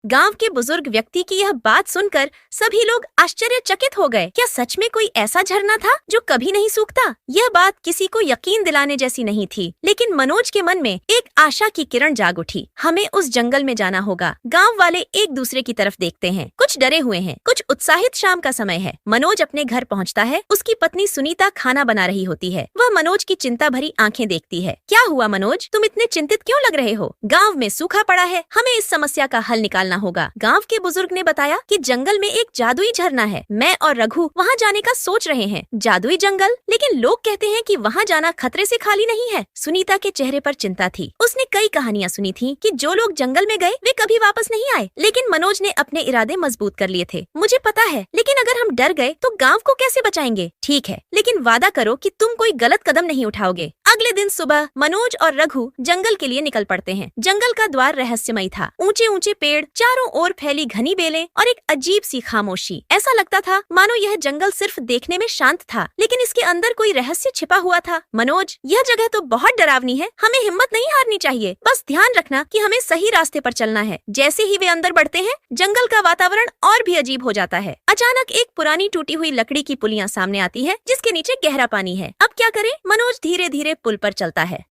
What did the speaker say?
गांव के बुजुर्ग व्यक्ति की यह बात सुनकर सभी लोग आश्चर्यचकित हो गए। क्या सच में कोई ऐसा झरना था जो कभी नहीं सूखता? यह बात किसी को यकीन दिलाने जैसी नहीं थी, लेकिन मनोज के मन में एक आशा की किरण जाग उठी। हमें उस जंगल में जाना होगा। गांव वाले एक दूसरे की तरफ देखते हैं, कुछ डरे हुए हैं, कुछ उत्साहित। शाम का समय है। मनोज अपने घर पहुंचता है। उसकी पत्नी सुनीता खाना बना रही होती है। वह मनोज की चिंता भरी आंखें देखती है। क्या हुआ मनोज, तुम इतने चिंतित क्यों लग रहे हो? गाँव में सूखा पड़ा है, हमें इस समस्या का हल निकालना होगा। गांव के बुजुर्ग ने बताया कि जंगल में एक जादुई झरना है। मैं और रघु वहां जाने का सोच रहे हैं। जादुई जंगल? लेकिन लोग कहते हैं कि वहां जाना खतरे से खाली नहीं है। सुनीता के चेहरे पर चिंता थी। उसने कई कहानियां सुनी थी कि जो लोग जंगल में गए वे कभी वापस नहीं आए, लेकिन मनोज ने अपने इरादे मजबूत कर लिए थे। मुझे पता है, लेकिन अगर हम डर गए तो गाँव को कैसे बचाएंगे? ठीक है, लेकिन वादा करो कि तुम कोई गलत कदम नहीं उठाओगे। अगले दिन सुबह मनोज और रघु जंगल के लिए निकल पड़ते हैं। जंगल का द्वार रहस्यमयी था। ऊंचे ऊंचे पेड़, चारों ओर फैली घनी बेलें और एक अजीब सी खामोशी। ऐसा लगता था मानो यह जंगल सिर्फ देखने में शांत था, लेकिन इसके अंदर कोई रहस्य छिपा हुआ था। मनोज, यह जगह तो बहुत डरावनी है। हमें हिम्मत नहीं हारनी चाहिए। बस ध्यान रखना कि हमें सही रास्ते पर चलना है। जैसे ही वे अंदर बढ़ते हैं, जंगल का वातावरण और भी अजीब हो जाता है। अचानक एक पुरानी टूटी हुई लकड़ी की पुलियां सामने आती है, जिसके नीचे गहरा पानी है। अब क्या करें? मनोज धीरे धीरे पुल पर चलता है।